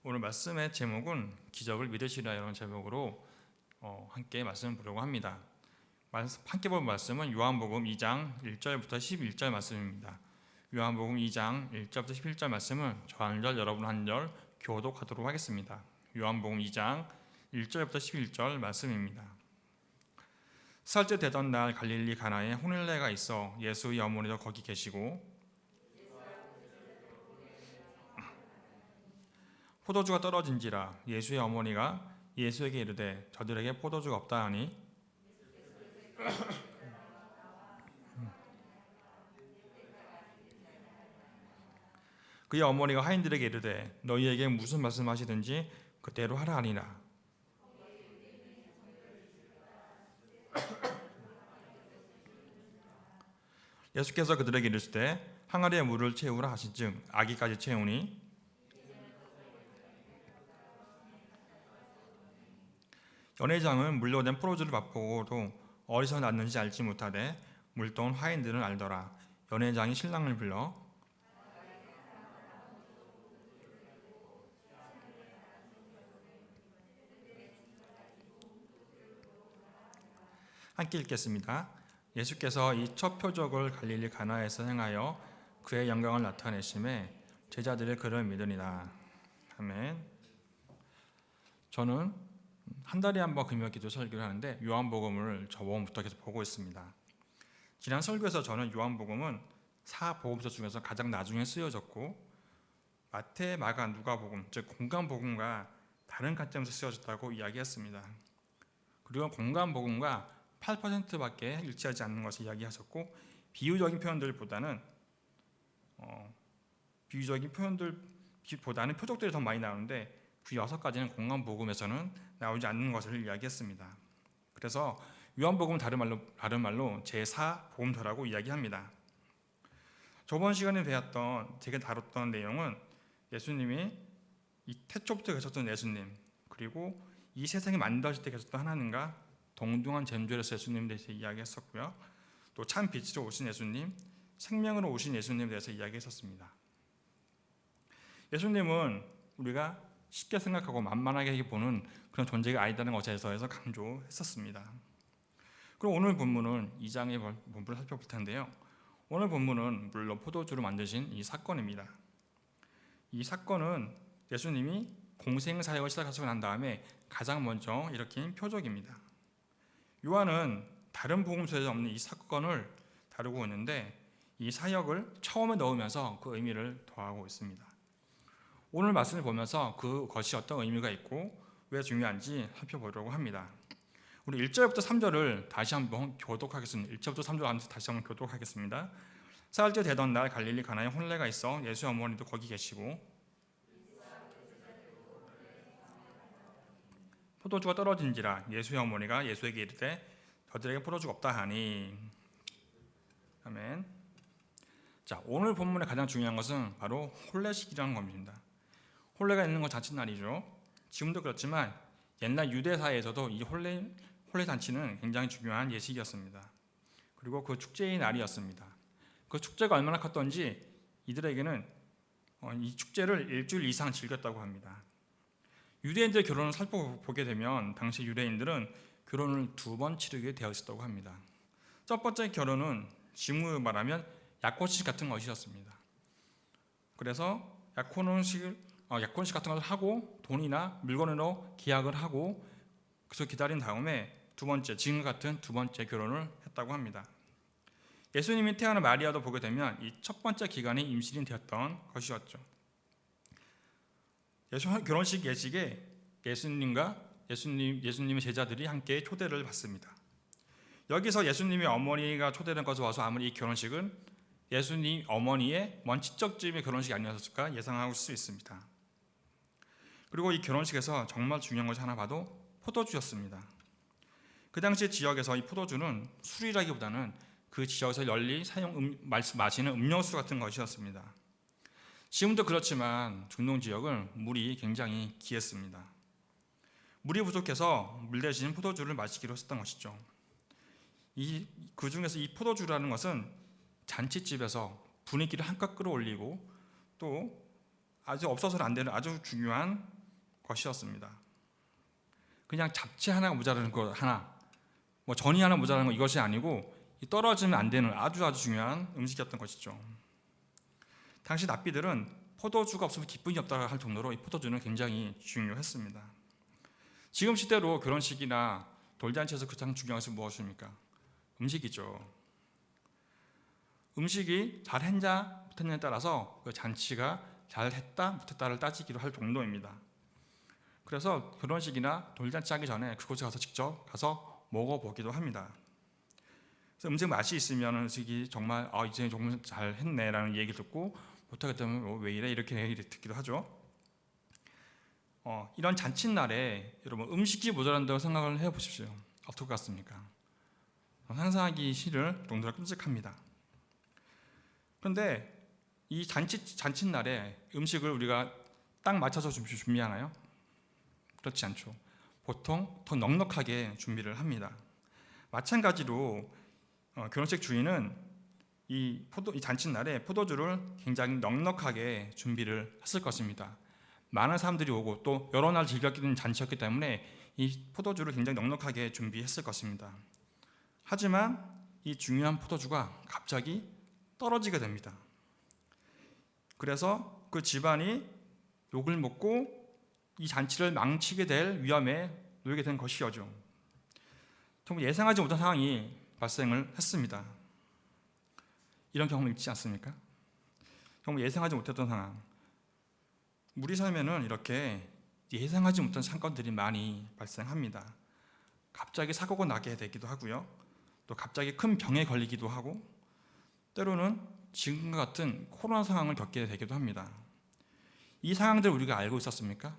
오늘 말씀의 제목은 기적을 믿으시라 이런 제목으로 함께 말씀을 보려고 합니다. 함께 볼 말씀은 요한복음 2장 1절부터 11절 말씀입니다. 요한복음 2장 1절부터 11절 말씀은 저 한 절 여러분 한 절 교독하도록 하겠습니다. 요한복음 2장 1절부터 11절 말씀입니다. 살째 되던 날 갈릴리 가나에 혼인례가 있어 예수의 어머니도 거기 계시고 포도주가 떨어진지라 예수의 어머니가 예수에게 이르되 저들에게 포도주가 없다 하니 그의 어머니가 하인들에게 이르되 너희에게 무슨 말씀하시든지 그대로 하라 하니라. 예수께서 그들에게 이르시되 항아리에 물을 채우라 하신즉 아기까지 채우니 연회장은 물로 된 포도주를 맛보고도 어디서 났는지 알지 못하되 물동은 하인들은 알더라. 연회장이 신랑을 불러 함께 읽겠습니다. 예수께서 이 첫 표적을 갈릴리 가나에서 행하여 그의 영광을 나타내심에 제자들이 그를 믿으니라. 아멘. 저는 한 달에 한 번 금요기도 설교를 하는데 요한복음을 저번부터 계속 보고 있습니다. 지난 설교에서 저는 요한복음은 사복음서 중에서 가장 나중에 쓰여졌고 마태, 마가, 누가복음, 즉 공간복음과 다른 관점에서 쓰여졌다고 이야기했습니다. 그리고 공간복음과 8%밖에 일치하지 않는 것을 이야기하셨고 비유적인 표현들보다는 표적들이 더 많이 나오는데 그 6가지는 공간복음에서는 나오지 않는 것을 이야기했습니다. 그래서 요한복음은 다른 말로 제4복음서라고 이야기합니다. 저번 시간에 제가 다뤘던 내용은 예수님이 이 태초부터 계셨던 예수님, 그리고 이 세상이 만들어질 때 계셨던 하나님과 동등한 잼조에서 예수님에 대해서 이야기했었고요. 또 참 빛으로 오신 예수님, 생명으로 오신 예수님에 대해서 이야기했었습니다. 예수님은 우리가 쉽게 생각하고 만만하게 보는 그런 존재가 아니다는 것에 대해서 강조했었습니다. 그리고 오늘 본문은 2장의 본문을 살펴볼 텐데요. 오늘 본문은 물로 포도주를 만드신 이 사건입니다. 이 사건은 예수님이 공생사역을 시작하시고 난 다음에 가장 먼저 일으킨 표적입니다. 요한은 다른 복음서에 없는 이 사건을 다루고 있는데 이 사역을 처음에 넣으면서 그 의미를 더하고 있습니다. 오늘 말씀을 보면서 그것이 어떤 의미가 있고 왜 중요한지 살펴보려고 합니다. 우리 1절부터 3절을 다시 한번 교독하겠습니다. 1절부터 3절 다시 한번 교독하겠습니다. 사흘째 되던 날 갈릴리 가나에 혼례가 있어 예수의 어머니도 거기 계시고 포도주가 떨어진지라 예수의 어머니가 예수에게 이르되 저들에게 포도주가 없다 하니. 아멘. 자, 오늘 본문의 가장 중요한 것은 바로 혼례식이라는 겁니다. 혼례가 있는 것 자칫날이죠. 지금도 그렇지만 옛날 유대사에서도 이 혼례 잔치는 굉장히 중요한 예식이었습니다. 그리고 그 축제의 날이었습니다. 그 축제가 얼마나 컸던지 이들에게는 이 축제를 일주일 이상 즐겼다고 합니다. 유대인들의 결혼을 살펴보게 되면 당시 유대인들은 결혼을 2번 치르게 되어 있었다고 합니다. 첫 번째 결혼은 지금으로 말하면 약혼식 같은 것이었습니다. 그래서 약혼식 같은 것을 하고 돈이나 물건으로 계약을 하고 그래서 기다린 다음에 지금 같은 두 번째 결혼을 했다고 합니다. 예수님이 태어난 마리아도 보게 되면 이 첫 번째 기간이 임신이 되었던 것이었죠. 결혼식 예식에 예수님의 제자들이 함께 초대를 받습니다. 여기서 예수님의 어머니가 초대된 것으로 와서 아무리 이 결혼식은 예수님 어머니의 원칙적쯤의 결혼식이 아니었을까 예상할 수 있습니다. 그리고 이 결혼식에서 정말 중요한 것이 하나 봐도 포도주였습니다. 그 당시 지역에서 이 포도주는 술이라기보다는 그 지역에서 마시는 음료수 같은 것이었습니다. 지금도 그렇지만 중동 지역은 물이 굉장히 귀했습니다. 물이 부족해서 물 대신 포도주를 마시기로 했던 것이죠. 그 중에서 이 포도주라는 것은 잔치집에서 분위기를 한껏 끌어올리고 또 아주 없어서는 안 되는 아주 중요한 것이었습니다. 그냥 잡채 하나가 모자라는 거 하나, 뭐 전이 하나 모자라는 거 이것이 아니고 떨어지면 안 되는 아주 중요한 음식이었던 것이죠. 당시 납비들은 포도주가 없으면 기쁨이 없다 할 정도로 이 포도주는 굉장히 중요했습니다. 지금 시대로 결혼식이나 돌잔치에서 가장 중요한 것은 무엇입니까? 음식이죠. 음식이 잘했냐 못했냐에 따라서 그 잔치가 잘했다 못했다를 따지기로 할 정도입니다. 그래서 결혼식이나 돌잔치 하기 전에 그곳에 가서 직접 가서 먹어보기도 합니다. 그래서 음식 맛이 있으면 음식이 정말 이제 조금 잘했네라는 얘기 듣고 못하게 되면 왜 이래 이렇게 얘기 듣기도 하죠. 이런 잔칫날에 여러분 음식이 모자란다고 생각을 해보십시오. 어떨 것 같습니까? 상상하기 싫을 정도로 끔찍합니다. 그런데 이 잔칫날에 음식을 우리가 딱 맞춰서 준비하나요? 그렇지 않죠. 보통 더 넉넉하게 준비를 합니다. 마찬가지로 결혼식 주인은 이 잔칫날에 포도주를 굉장히 넉넉하게 준비를 했을 것입니다. 많은 사람들이 오고 또 여러 날 즐겼던 잔치였기 때문에 이 포도주를 굉장히 넉넉하게 준비했을 것입니다. 하지만 이 중요한 포도주가 갑자기 떨어지게 됩니다. 그래서 그 집안이 욕을 먹고 이 잔치를 망치게 될 위험에 놓이게 된 것이죠. 정말 예상하지 못한 상황이 발생을 했습니다. 이런 경험 있지 않습니까? 정말 예상하지 못했던 상황. 우리 삶에는 이렇게 예상하지 못한 사건들이 많이 발생합니다. 갑자기 사고가 나게 되기도 하고요. 또 갑자기 큰 병에 걸리기도 하고 때로는 지금과 같은 코로나 상황을 겪게 되기도 합니다. 이 상황들을 우리가 알고 있었습니까?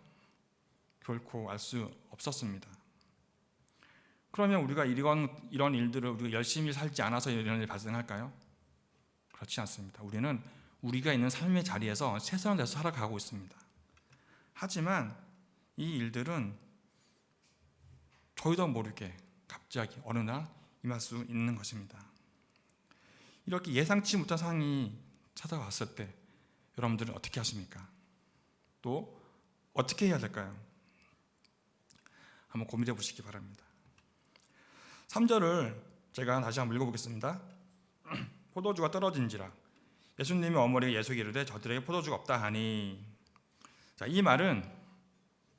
결코 알 수 없었습니다. 그러면 우리가 이런 일들을 우리가 열심히 살지 않아서 이런 일이 발생할까요? 그렇지 않습니다. 우리는 우리가 있는 삶의 자리에서 최선을 다해서 살아가고 있습니다. 하지만 이 일들은 저희도 모르게 갑자기 어느 날 임할 수 있는 것입니다. 이렇게 예상치 못한 상황이 찾아왔을 때 여러분들은 어떻게 하십니까? 또 어떻게 해야 될까요? 한번 고민해 보시기 바랍니다. 3절을 제가 다시 한번 읽어보겠습니다. 포도주가 떨어진지라 예수님이 어머니가 예수에게 이르되 저들에게 포도주가 없다 하니. 자, 이 말은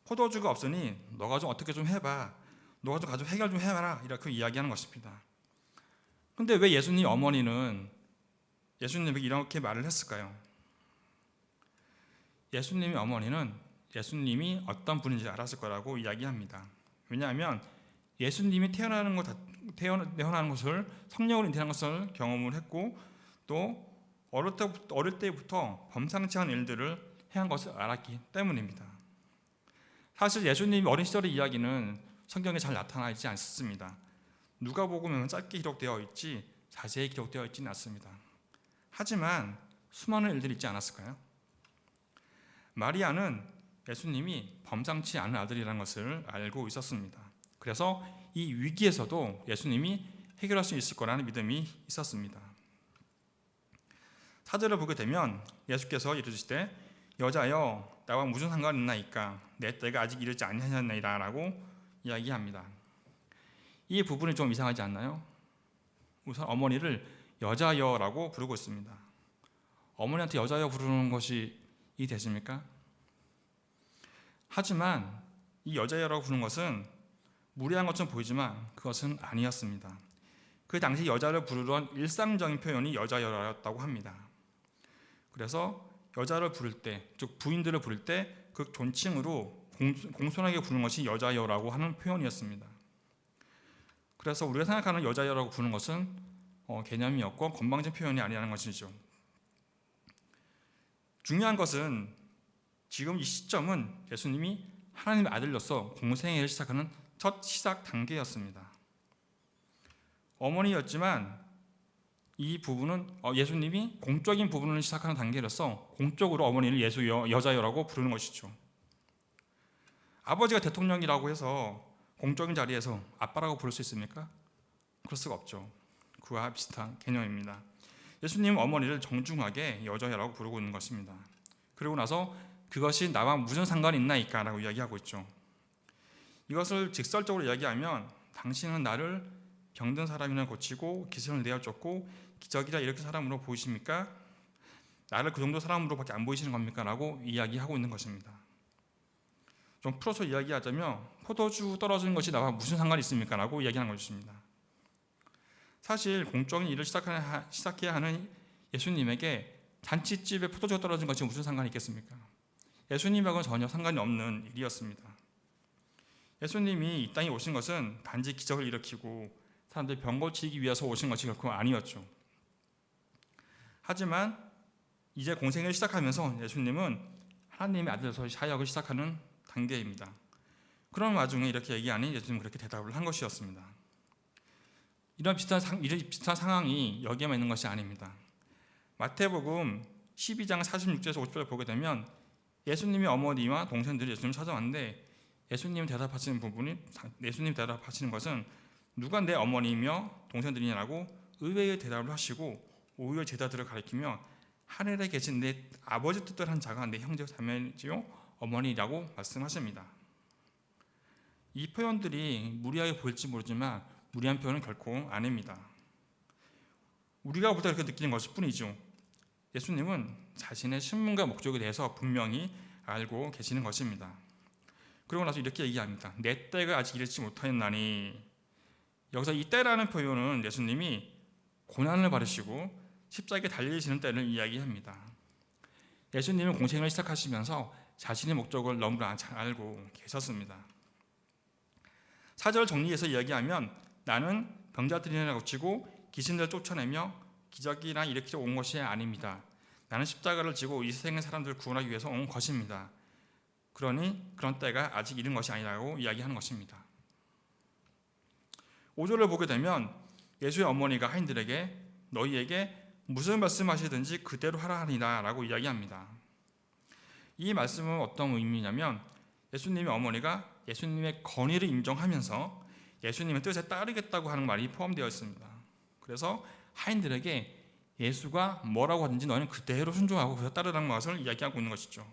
포도주가 없으니 너가 좀 어떻게 좀 해봐, 너가 좀 가지고 해결 좀 해봐라 이렇게 이야기하는 것입니다. 그런데 왜 예수님 어머니는 예수님에게 이렇게 말을 했을까요? 예수님의 어머니는 예수님이 어떤 분인지 알았을 거라고 이야기합니다. 왜냐하면 예수님이 태어나는 것을 성령으로 잉태하는 것을 경험을 했고 또 어릴 때부터 범상치 않은 일들을 행한 것을 알았기 때문입니다. 사실 예수님이 어린 시절의 이야기는 성경에 잘 나타나 있지 않습니다. 누가복음에만 짧게 기록되어 있지 자세히 기록되어 있지는 않습니다. 하지만 수많은 일들이 있지 않았을까요? 마리아는 예수님이 범상치 않은 아들이라는 것을 알고 있었습니다. 그래서 이 위기에서도 예수님이 해결할 수 있을 거라는 믿음이 있었습니다. 4절을 보게 되면 예수께서 이르시되 여자여 나와 무슨 상관이 있나이까 내 때가 아직 이르지 아니하였나이다 라고 이야기합니다. 이 부분이 좀 이상하지 않나요? 우선 어머니를 여자여라고 부르고 있습니다. 어머니한테 여자여 부르는 것이 이 되십니까? 하지만 이 여자여라고 부르는 것은 무례한 것처럼 보이지만 그것은 아니었습니다. 그 당시 여자를 부르던 일상적인 표현이 여자여라였다고 합니다. 그래서 여자를 부를 때, 즉 부인들을 부를 때 그 존칭으로 공손하게 부르는 것이 여자여라고 하는 표현이었습니다. 그래서 우리가 생각하는 여자여라고 부르는 것은 개념이 없고 건방진 표현이 아니라는 것이죠. 중요한 것은 지금 이 시점은 예수님이 하나님의 아들로서 공생애를 시작하는 첫 시작 단계였습니다. 어머니였지만 이 부분은 예수님이 공적인 부분을 시작하는 단계로서 공적으로 어머니를 여자여라고 부르는 것이죠. 아버지가 대통령이라고 해서 공적인 자리에서 아빠라고 부를 수 있습니까? 그럴 수가 없죠. 그와 비슷한 개념입니다. 예수님은 어머니를 정중하게 여자여라고 부르고 있는 것입니다. 그리고 나서 그것이 나와 무슨 상관이 있나이까 라고 이야기하고 있죠. 이것을 직설적으로 이야기하면 당신은 나를 병든 사람이나 고치고 기선을 내어 쫓고 기적이라 이렇게 사람으로 보이십니까? 나를 그 정도 사람으로밖에 안 보이시는 겁니까? 라고 이야기하고 있는 것입니다. 좀 풀어서 이야기하자면 포도주 떨어지는 것이 나와 무슨 상관이 있습니까? 라고 이야기하는 것입니다. 사실 공적인 일을 시작해야 하는 예수님에게 잔치집에 포도주가 떨어진 것이 무슨 상관이 있겠습니까? 예수님하고는 전혀 상관이 없는 일이었습니다. 예수님이 이 땅에 오신 것은 단지 기적을 일으키고 사람들 병 고치기 위해서 오신 것이 결코 아니었죠. 하지만 이제 공생을 시작하면서 예수님은 하나님의 아들로서 사역을 시작하는 단계입니다. 그런 와중에 이렇게 얘기하니 예수님은 그렇게 대답을 한 것이었습니다. 이런 비슷한 상황이 여기에만 있는 것이 아닙니다. 마태복음 12장 46절에서 50절을 보게 되면 예수님의 어머니와 동생들이 예수님을 찾아왔는데 예수님이 대답하시는 것은 누가 내 어머니며 동생들이냐라고 의외의 대답을 하시고 오히려 제자들을 가리키며 하늘에 계신 내 아버지 뜻대로 한 자가 내 형제 자매지요 어머니라고 말씀하십니다. 이 표현들이 무리하게 보일지 모르지만 무리한 표현은 결코 아닙니다. 우리가 볼 때 그렇게 느끼는 것일 뿐이죠. 예수님은 자신의 신분과 목적에 대해서 분명히 알고 계시는 것입니다. 그러고 나서 이렇게 얘기합니다. 내 때가 아직 이르지 못하였나니. 여기서 이 때라는 표현은 예수님이 고난을 받으시고 십자가에 달리시는 때를 이야기합니다. 예수님은 공생을 시작하시면서 자신의 목적을 너무나 잘 알고 계셨습니다. 4절 정리해서 이야기하면 나는 병자들이나 고치고 귀신들을 쫓아내며 기적이나 일으키러 온 것이 아닙니다. 나는 십자가를 지고 이 세상의 사람들을 구원하기 위해서 온 것입니다. 그러니 그런 때가 아직 이른 것이 아니라고 이야기하는 것입니다. 5절을 보게 되면 예수의 어머니가 하인들에게 너희에게 무슨 말씀하시든지 그대로 하라 하니라 라고 이야기합니다. 이 말씀은 어떤 의미냐면 예수님의 어머니가 예수님의 권위를 인정하면서 예수님의 뜻에 따르겠다고 하는 말이 포함되어 있습니다. 그래서 하인들에게 예수가 뭐라고 하든지 너희는 그대로 순종하고 그대로 따르라는 것을 이야기하고 있는 것이죠.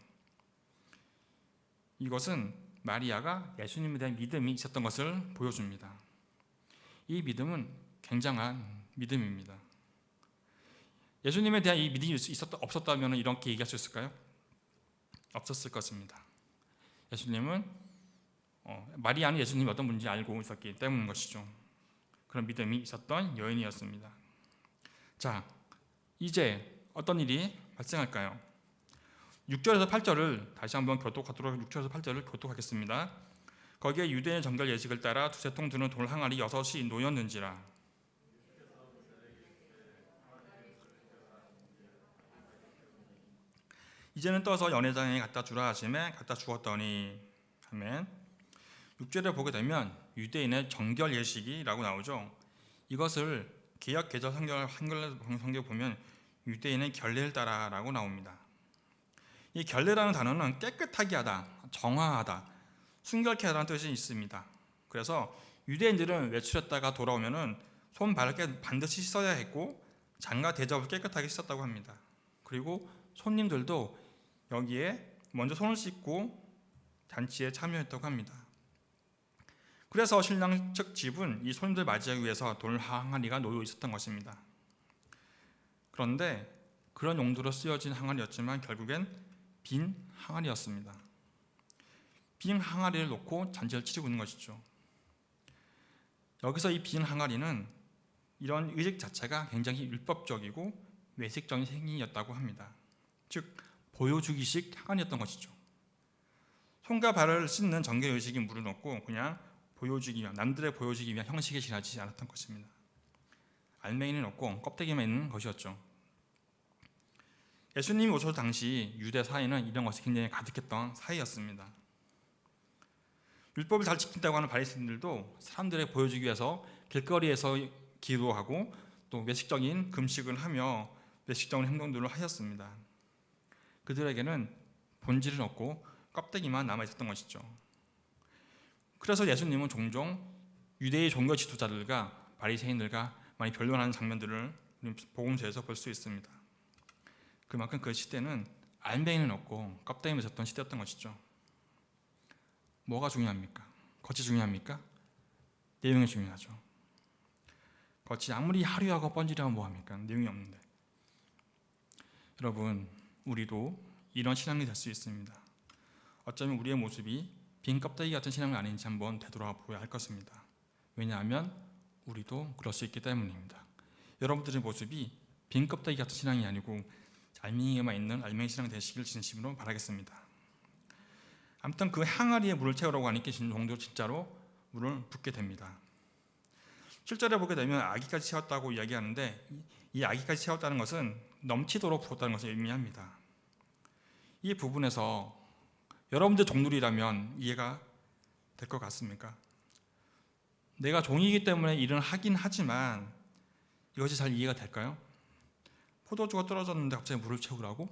이것은 마리아가 예수님에 대한 믿음이 있었던 것을 보여줍니다. 이 믿음은 굉장한 믿음입니다. 예수님에 대한 이 믿음이 없었다면 이렇게 얘기할 수 있을까요? 없었을 것입니다. 예수님은 마리아는 예수님이 어떤 분인지 알고 있었기 때문인 것이죠. 그런 믿음이 있었던 여인이었습니다. 자, 이제 어떤 일이 발생할까요? 6절에서 8절을 다시 한번 교독하도록 6절에서 8절을 교독하겠습니다. 거기에 유대인 정결 예식을 따라 두세 통 드는 돌 항아리 6이 놓였는지라. 이제는 떠서 연회장에 갖다 주라 하심에 갖다 주었더니 아멘. 6절에 보게 되면 유대인의 정결 예식이라고 나오죠. 이것을 개역 개정 한글 성경 보면 유대인의 결례를 따라라고 나옵니다. 이 결례라는 단어는 깨끗하게 하다, 정화하다, 순결케 하다는 뜻이 있습니다. 그래서 유대인들은 외출했다가 돌아오면은 손 발을 반드시 씻어야 했고 장과 대접을 깨끗하게 씻었다고 합니다. 그리고 손님들도 여기에 먼저 손을 씻고 잔치에 참여했다고 합니다. 그래서 신랑 측 집은 이 손님들 맞이하기 위해서 돌 항아리가 놓여 있었던 것입니다. 그런데 그런 용도로 쓰여진 항아리였지만 결국엔 빈 항아리였습니다. 빈 항아리를 놓고 잔치를 치르고 있는 것이죠. 여기서 이 빈 항아리는 이런 의식 자체가 굉장히 율법적이고 외식적인 행위였다고 합니다. 즉 보여주기식 항아리였던 것이죠. 손과 발을 씻는 정결 의식이 물을 넣고 그냥 보여주기 위한, 남들의 보여주기 위한 형식에 지나지 않았던 것입니다. 알맹이는 없고 껍데기만 있는 것이었죠. 예수님이 오셔서 당시 유대 사회는 이런 것이 굉장히 가득했던 사회였습니다. 율법을 잘 지킨다고 하는 바리새인들도 사람들의 보여주기 위해서 길거리에서 기도하고 또 외식적인 금식을 하며 외식적인 행동들을 하였습니다. 그들에게는 본질은 없고 껍데기만 남아 있었던 것이죠. 그래서 예수님은 종종 유대의 종교 지도자들과 바리새인들과 많이 변론하는 장면들을 복음서에서 볼 수 있습니다. 그만큼 그 시대는 알맹이는 없고 껍데기만 졌던 시대였던 것이죠. 뭐가 중요합니까? 겉이 중요합니까? 내용이 중요하죠. 겉이 아무리 화려하고 번지르하고 뭐합니까? 내용이 없는데. 여러분, 우리도 이런 신앙이 될 수 있습니다. 어쩌면 우리의 모습이 빈 껍데기 같은 신앙이 아닌지 한번 되돌아보아야 할 것입니다. 왜냐하면 우리도 그럴 수 있기 때문입니다. 여러분들의 모습이 빈 껍데기 같은 신앙이 아니고 알맹이에만 있는 알맹이 신앙 되시길 진심으로 바라겠습니다. 아무튼 그 항아리에 물을 채우라고 하니까 종도 진짜로 물을 붓게 됩니다. 실제로 보게 되면 아기까지 채웠다고 이야기하는데 이 아기까지 채웠다는 것은 넘치도록 부었다는 것을 의미합니다. 이 부분에서 여러분들 종들이라면 이해가 될 것 같습니까? 내가 종이기 때문에 일은 하긴 하지만 이것이 잘 이해가 될까요? 포도주가 떨어졌는데 갑자기 물을 채우라고?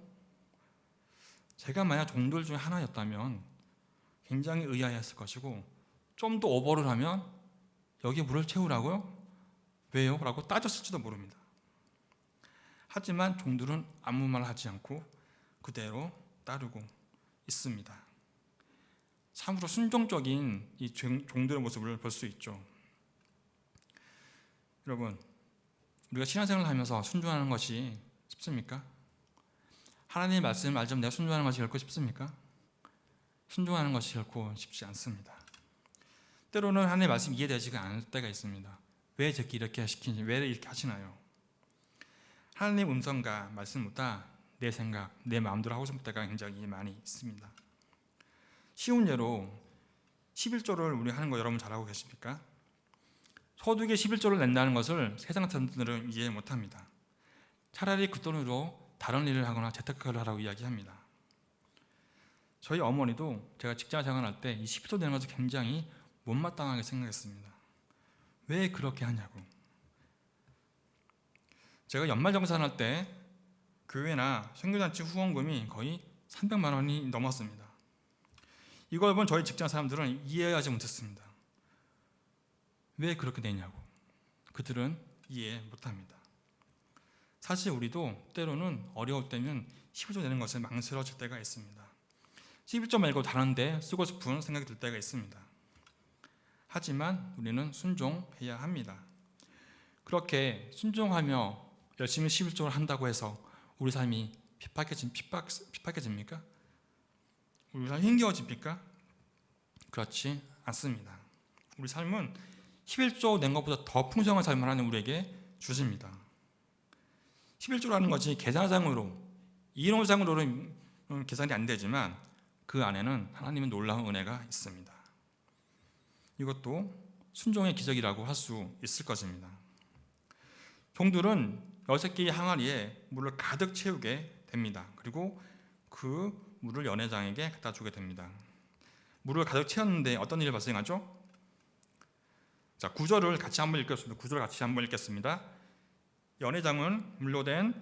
제가 만약 종들 중에 하나였다면 굉장히 의아해했을 것이고 좀 더 오버를 하면 여기에 물을 채우라고요? 왜요? 라고 따졌을지도 모릅니다. 하지만 종들은 아무 말 하지 않고 그대로 따르고 있습니다. 참으로 순종적인 이 종들의 모습을 볼 수 있죠. 여러분, 우리가 신앙생활을 하면서 순종하는 것이 쉽습니까? 하나님의 말씀을 알자면 내가 순종하는 것이 결코 쉽습니까? 순종하는 것이 결코 쉽지 않습니다. 때로는 하나님의 말씀이 이해되지가 않을 때가 있습니다. 왜 저렇게 이렇게 시키는지, 왜 이렇게 하시나요? 하나님의 음성과 말씀보다 내 생각, 내 마음대로 하고 싶을 때가 굉장히 많이 있습니다. 쉬운 예로 11조를 우리 하는 거 여러분 잘하고 계십니까? 소득의 11조를 낸다는 것을 세상 사람들은 이해 못합니다. 차라리 그 돈으로 다른 일을 하거나 재테크를 하라고 이야기합니다. 저희 어머니도 제가 직장 생활할 때 이 11조 내는 것을 굉장히 못마땅하게 생각했습니다. 왜 그렇게 하냐고. 제가 연말정산할 때 교회나 선교단체 후원금이 거의 300만 원이 넘었습니다. 이걸 본 저희 직장 사람들은 이해하지 못했습니다. 왜 그렇게 되냐고. 그들은 이해 못합니다. 사실 우리도 때로는 어려울 때는 11조 내는 것을 망설여질 때가 있습니다. 11조 말고 다른 데 쓰고 싶은 생각이 들 때가 있습니다. 하지만 우리는 순종해야 합니다. 그렇게 순종하며 열심히 11조를 한다고 해서 우리 삶이 핍박해집니까? 우리 삶이 힘겨워집니까? 그렇지 않습니다. 우리 삶은 11조 낸 것보다 더 풍성한 삶을 하는 우리에게 주십니다. 11조라는 것이 계산상으로, 이론상으로는 계산이 안 되지만 그 안에는 하나님의 놀라운 은혜가 있습니다. 이것도 순종의 기적이라고 할 수 있을 것입니다. 종들은 6개의 항아리에 물을 가득 채우게 됩니다. 그리고 그 물을 연회장에게 갖다 주게 됩니다. 물을 가득 채웠는데 어떤 일이 발생하죠? 자, 9절을 같이 한번 읽겠습니다. 9절을 같이 한번 읽겠습니다. 연회장은 물로 된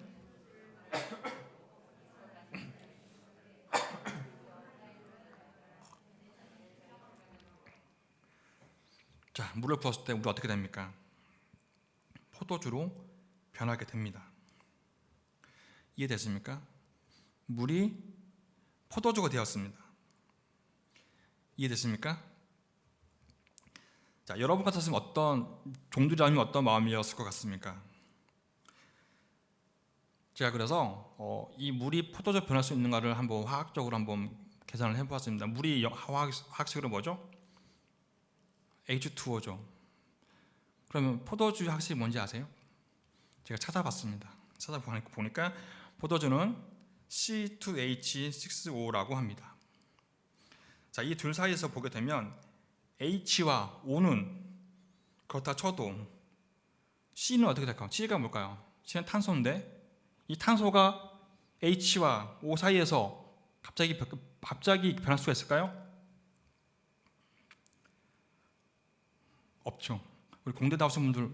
자, 물을 부었을 때 물이 어떻게 됩니까? 포도주로 변하게 됩니다. 이해됐습니까? 물이 포도주가 되었습니다. 이해됐습니까? 자, 여러분 같았으면 어떤 종들이라면 어떤 마음이었을 것 같습니까? 제가 그래서 이 물이 포도주 변할 수 있는가를 한번 화학적으로 한번 계산을 해보았습니다. 물이 화학식으로 뭐죠? H2O죠. 그러면 포도주 학식이 뭔지 아세요? 제가 찾아봤습니다. 찾아보니까 포도주는 C2H6O라고 합니다. 자, 이 둘 사이에서 보게 되면 H와 O는 그렇다 쳐도 C는 어떻게 될까요? C가 뭘까요? C는 탄소인데 이 탄소가 H와 O 사이에서 갑자기 변할 수가 있을까요? 없죠. 우리 공대 나오신 분들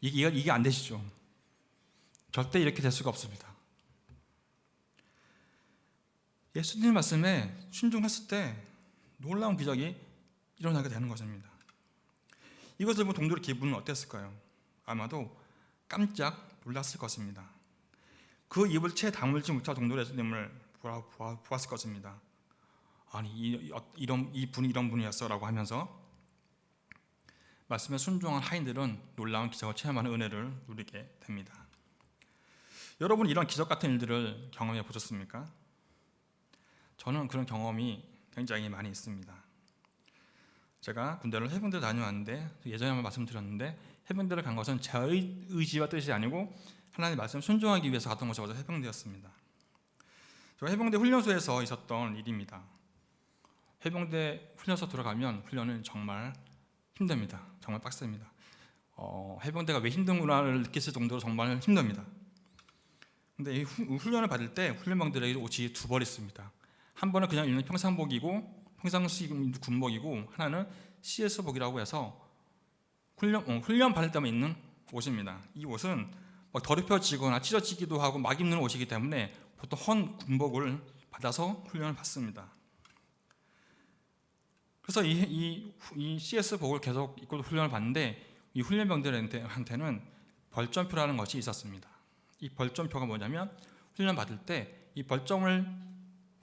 이게 안 되시죠? 절대 이렇게 될 수가 없습니다. 예수님 말씀에 순종했을 때 놀라운 기적이 일어나게 되는 것입니다. 이것을 본 동료의 기분은 어땠을까요? 아마도 깜짝 놀랐을 것입니다. 그 입을 채 다물지 못한 동료의 예수님을 보았을 것입니다. 아니 이 분이 이런 분이었어라고 하면서 말씀에 순종한 하인들은 놀라운 기적을 체험하는 은혜를 누리게 됩니다. 여러분 이런 기적 같은 일들을 경험해 보셨습니까? 저는 그런 경험이 굉장히 많이 있습니다. 제가 군대를 해병대 다녀왔는데 예전에 한번 말씀드렸는데 해병대를 간 것은 제 의지와 뜻이 아니고 하나님의 말씀 순종하기 위해서 갔던 것이 어제 해병대였습니다. 제가 해병대 훈련소에서 있었던 일입니다. 해병대 훈련소 들어가면 훈련은 정말 힘듭니다. 정말 빡셉니다. 해병대가 왜 힘든구나를 느꼈을 정도로 정말 힘듭니다. 근데 이 훈련을 받을 때 훈련병들에게 옷이 두 벌 있습니다. 한 번은 그냥 입는 평상복이고 평상시 군복이고 하나는 CS복이라고 해서 훈련 받을 때만 입는 옷입니다. 이 옷은 막 더럽혀지거나 찢어지기도 하고 막 입는 옷이기 때문에 보통 헌 군복을 받아서 훈련을 받습니다. 그래서 이 CS복을 계속 입고 훈련을 받는데 이 훈련병들한테는 벌점표라는 것이 있었습니다. 이 벌점표가 뭐냐면 훈련 받을 때 이 벌점을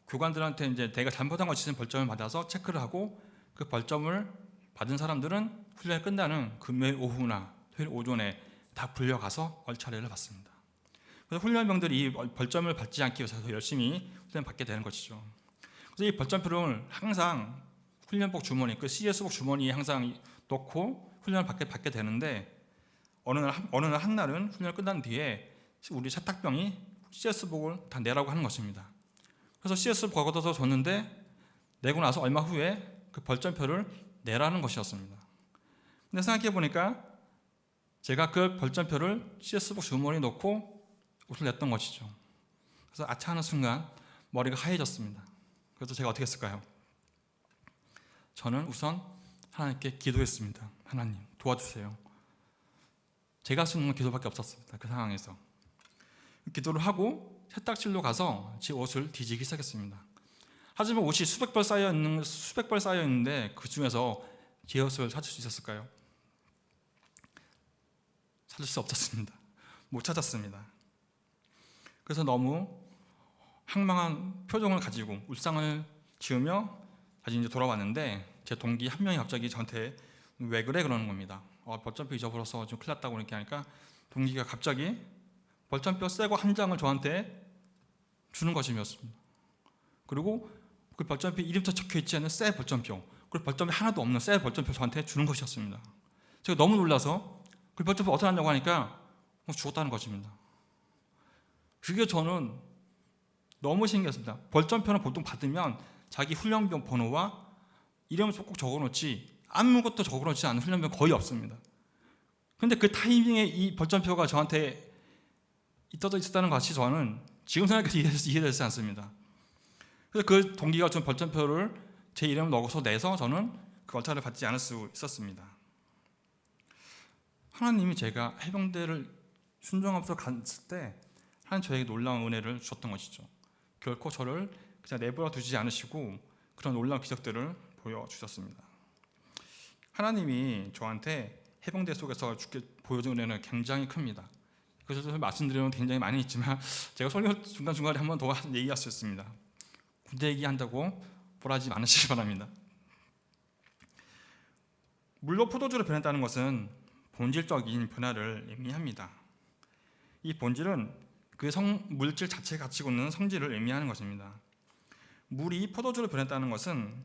교관들한테 이제 내가 잘못한 것 있으면 벌점을 받아서 체크를 하고 그 벌점을 받은 사람들은 훈련이 끝나는 금요일 오후나 토요일 오전에 다 불려가서 얼차례를 받습니다. 그래서 훈련병들이 이 벌점을 받지 않기 위해서 열심히 훈련 받게 되는 것이죠. 그래서 이 벌점표를 항상 훈련복 주머니, 그 CS복 주머니에 항상 넣고 훈련을 받게 되는데 어느 날 한날은 훈련을 끝난 뒤에 우리 세탁병이 CS복을 다 내라고 하는 것입니다. 그래서 CS복 걷어서 줬는데 내고 나서 얼마 후에 그 벌점표를 내라는 것이었습니다. 근데 생각해 보니까 제가 그 벌점표를 CS복 주머니에 넣고 옷을 냈던 것이죠. 그래서 아차 하는 순간 머리가 하얘졌습니다. 그래서 제가 어떻게 했을까요? 저는 우선 하나님께 기도했습니다. 하나님 도와주세요. 제가 할 수 있는 건 기도밖에 없었습니다. 그 상황에서 기도를 하고 세탁실로 가서 제 옷을 뒤지기 시작했습니다. 하지만 옷이 수백 벌 쌓여 있는데 그 중에서 제 옷을 찾을 수 있었을까요? 찾을 수 없었습니다. 못 찾았습니다. 그래서 너무 황망한 표정을 가지고 울상을 지으며 다시 이제 돌아왔는데 제 동기 한 명이 갑자기 저한테 왜 그래 그러는 겁니다. 벌점표 잊어버려서 좀 큰일 났다고 이렇게 하니까 동기가 갑자기 벌점표 새거 한 장을 저한테 주는 것이었습니다. 그리고 그 벌점표 이름부터 적혀있지 않은 새 벌점표, 그리고 벌점이 하나도 없는 새 벌점표 저한테 주는 것이었습니다. 제가 너무 놀라서 그 벌점표 어떻게 하냐고 하니까 죽었다는 것입니다. 그게 저는 너무 신기했습니다. 벌점표는 보통 받으면 자기 훈련병 번호와 이름을 꼭 적어놓지 아무것도 적어놓지 않은 훈련병 거의 없습니다. 그런데 그 타이밍에 이 벌점표가 저한테 떠져 있었다는 것이 저는 지금 생각해도 이해되지 않습니다. 그래서 그 동기가 준 벌점표를 제 이름을 넣어서 내서 저는 그 얼차를 받지 않을 수 있었습니다. 하나님이 제가 해병대를 순종하면서 갔을 때 하나님 저에게 놀라운 은혜를 주셨던 것이죠. 결코 저를 그냥 내버려 두지 않으시고 그런 놀라운 기적들을 보여주셨습니다. 하나님이 저한테 해병대 속에서 주께 보여준 은혜는 굉장히 큽니다. 그래서 말씀드리면 굉장히 많이 있지만 제가 설교 중간중간에 한 번 더 얘기할 수 있습니다. 군대 얘기한다고 보라지 않으시기 바랍니다. 물로 포도주로 변했다는 것은 본질적인 변화를 의미합니다. 이 본질은 그 물질 자체가 가지고 있는 성질을 의미하는 것입니다. 물이 포도주로 변했다는 것은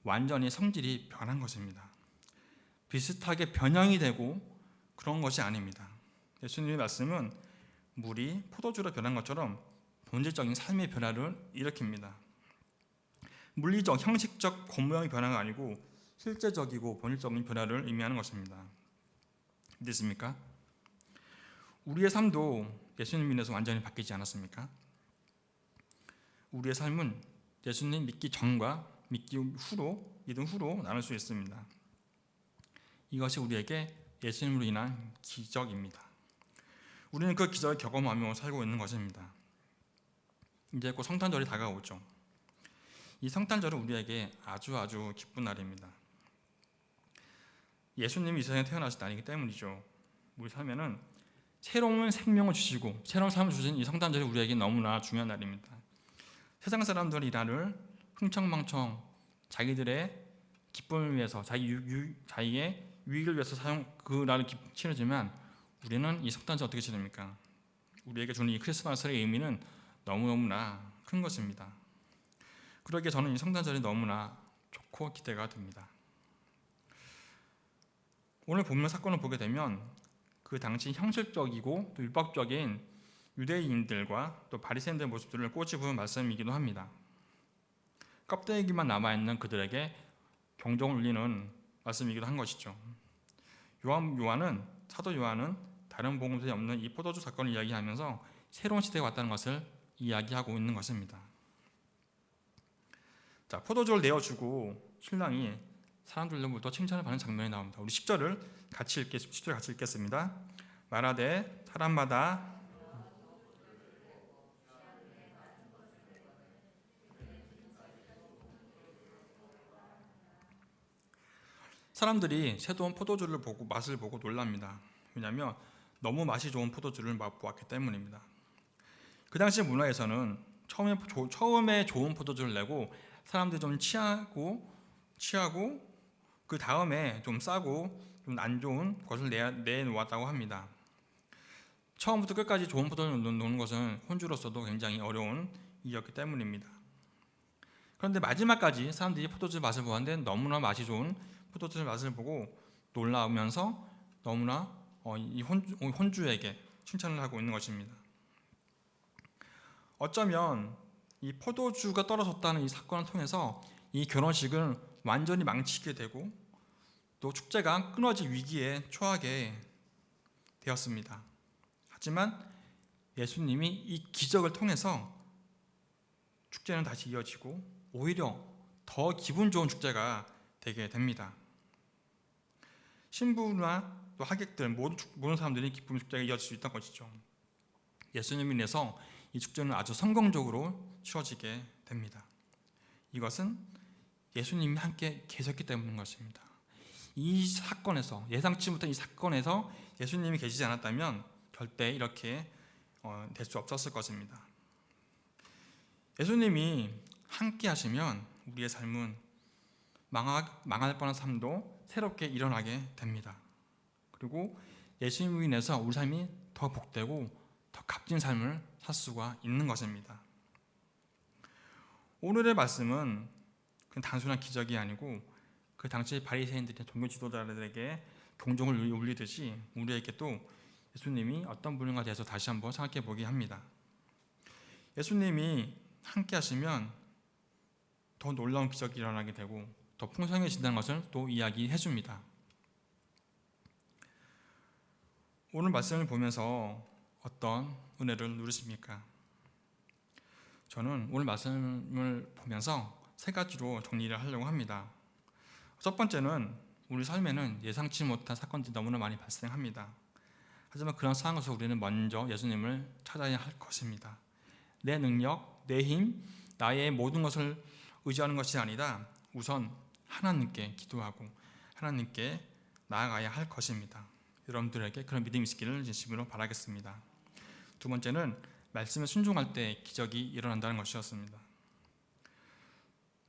완전히 성질이 변한 것입니다. 비슷하게 변형이 되고 그런 것이 아닙니다. 예수님의 말씀은 물이 포도주로 변한 것처럼 본질적인 삶의 변화를 일으킵니다. 물리적, 형식적 겉모양의 변화가 아니고 실제적이고 본질적인 변화를 의미하는 것입니다. 믿으십니까? 우리의 삶도 예수님 인해서 완전히 바뀌지 않았습니까? 우리의 삶은 예수님 믿기 전과 믿음 후로 나눌 수 있습니다. 이것이 우리에게 예수님으로 인한 기적입니다. 우리는 그 기적을 경험하며 살고 있는 것입니다. 이제 곧 성탄절이 다가오죠. 이 성탄절은 우리에게 아주 기쁜 날입니다. 예수님이 이 세상에 태어나신 날이기 때문이죠. 우리 삶에는 새로운 생명을 주시고 새로운 삶을 주신 이 성탄절이 우리에게 너무나 중요한 날입니다. 세상 사람들이 나를 흥청망청 자기들의 기쁨을 위해서 자기의 유익을 위해서 그 날을 치르지만 우리는 이 성탄절 어떻게 치릅니까? 우리에게 주는 이 크리스마스의 의미는 너무너무나 큰 것입니다. 그러기에 저는 이 성탄절이 너무나 좋고 기대가 됩니다. 오늘 본문 사건을 보게 되면 그 당시 형식적이고 또 율법적인 유대인들과 또 바리새인들의 모습들을 꼬집은 말씀이기도 합니다. 껍데기만 남아있는 그들에게 경종을 울리는 말씀이기도 한 것이죠. 사도 요한은 다른 복음서에 없는 이 포도주 사건을 이야기하면서 새로운 시대가 왔다는 것을 이야기하고 있는 것입니다. 자, 포도주를 내어주고 신랑이 사람들로부터 칭찬을 받는 장면이 나옵니다. 우리 10절을 같이 읽겠습니다. 말하되 사람마다 사람들이 새로운 포도주를 보고 맛을 보고 놀랍니다. 왜냐하면 너무 맛이 좋은 포도주를 맛보았기 때문입니다. 그 당시 문화에서는 처음에 좋은 포도주를 내고 사람들이 좀 취하고 그 다음에 좀 싸고 좀 안 좋은 것을 내놓았다고 합니다. 처음부터 끝까지 좋은 포도주를 놓는 것은 혼주로서도 굉장히 어려운 일이었기 때문입니다. 그런데 마지막까지 사람들이 포도주 맛을 보았는데 너무나 맛이 좋은 포도주 맛을 보고 놀라우면서 너무나 이 혼주에게 칭찬을 하고 있는 것입니다. 어쩌면 이 포도주가 떨어졌다는 이 사건을 통해서 이 결혼식을 완전히 망치게 되고 또 축제가 끊어질 위기에 처하게 되었습니다. 하지만 예수님이 이 기적을 통해서 축제는 다시 이어지고 오히려 더 기분 좋은 축제가 되게 됩니다. 신부나 또 하객들 모든 사람들이 기쁨 축제가 이어질 수 있다는 것이죠. 예수님을 인해서 이 축제는 아주 성공적으로 치러지게 됩니다. 이것은 예수님이 함께 계셨기 때문인 것입니다. 이 사건에서 예상치 못한 이 사건에서 예수님이 계시지 않았다면 절대 이렇게 될 수 없었을 것입니다. 예수님이 함께 하시면 우리의 삶은 망할 뻔한 삶도 새롭게 일어나게 됩니다. 그리고 예수님으로 인해서 우리 삶이 더 복되고 더 값진 삶을 살 수가 있는 것입니다. 오늘의 말씀은 그냥 단순한 기적이 아니고 그 당시 바리새인들의 종교 지도자들에게 경종을 울리듯이 우리에게도 예수님이 어떤 분인가 대해서 다시 한번 생각해 보게 합니다. 예수님이 함께 하시면 더 놀라운 기적이 일어나게 되고 더 풍성해진다는 것을 또 이야기해 줍니다. 오늘 말씀을 보면서 어떤 은혜를 누리십니까? 저는 오늘 말씀을 보면서 세 가지로 정리를 하려고 합니다. 첫 번째는 우리 삶에는 예상치 못한 사건들이 너무나 많이 발생합니다. 하지만 그런 상황에서 우리는 먼저 예수님을 찾아야 할 것입니다. 내 능력, 내 힘, 나의 모든 것을 의지하는 것이 아니라 우선 하나님께 기도하고 하나님께 나아가야 할 것입니다. 여러분들에게 그런 믿음이 있기를 진심으로 바라겠습니다. 두 번째는 말씀에 순종할 때 기적이 일어난다는 것이었습니다.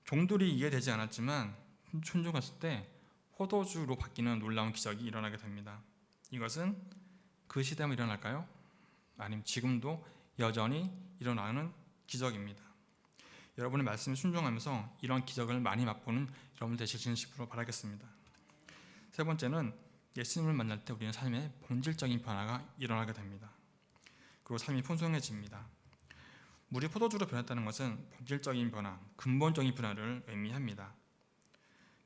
종들이 이해되지 않았지만 순종했을 때 포도주로 바뀌는 놀라운 기적이 일어나게 됩니다. 이것은 그 시대만 일어날까요? 아니면 지금도 여전히 일어나는 기적입니다. 여러분의 말씀에 순종하면서 이런 기적을 많이 맛보는 여러분 되실 진심으로 바라겠습니다. 세 번째는 예수님을 만날 때 우리는 삶의 본질적인 변화가 일어나게 됩니다. 그리고 삶이 풍성해집니다. 물이 포도주로 변했다는 것은 본질적인 변화, 근본적인 변화를 의미합니다.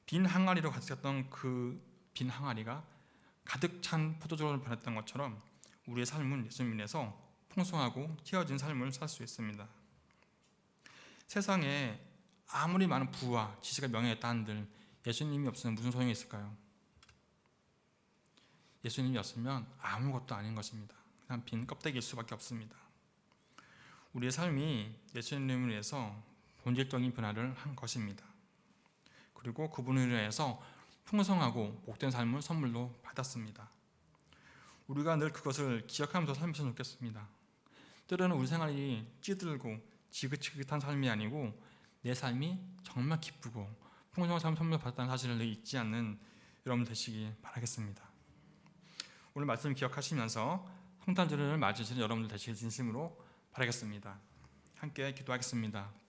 빈 항아리로 가득했던 그 빈 항아리가 가득 찬 포도주로 변했던 것처럼 우리의 삶은 예수님 인해서 풍성하고 튀어진 삶을 살 수 있습니다. 세상에 아무리 많은 부와 지식과 명예가 있다 한들 예수님이 없으면 무슨 소용이 있을까요? 예수님이 없으면 아무것도 아닌 것입니다. 그냥 빈 껍데기일 수밖에 없습니다. 우리의 삶이 예수님을 위해서 본질적인 변화를 한 것입니다. 그리고 그분을 위해서 풍성하고 복된 삶을 선물로 받았습니다. 우리가 늘 그것을 기억하면서 살면서 좋겠습니다. 때로는 우리 생활이 찌들고 지긋지긋한 삶이 아니고 내 삶이 정말 기쁘고 풍성한 삶 선물 받았다는 사실을 잊지 않는 여러분 되시기 바라겠습니다. 오늘 말씀 기억하시면서 성탄절을 맞으시는 여러분들 되시길 진심으로 바라겠습니다. 함께 기도하겠습니다.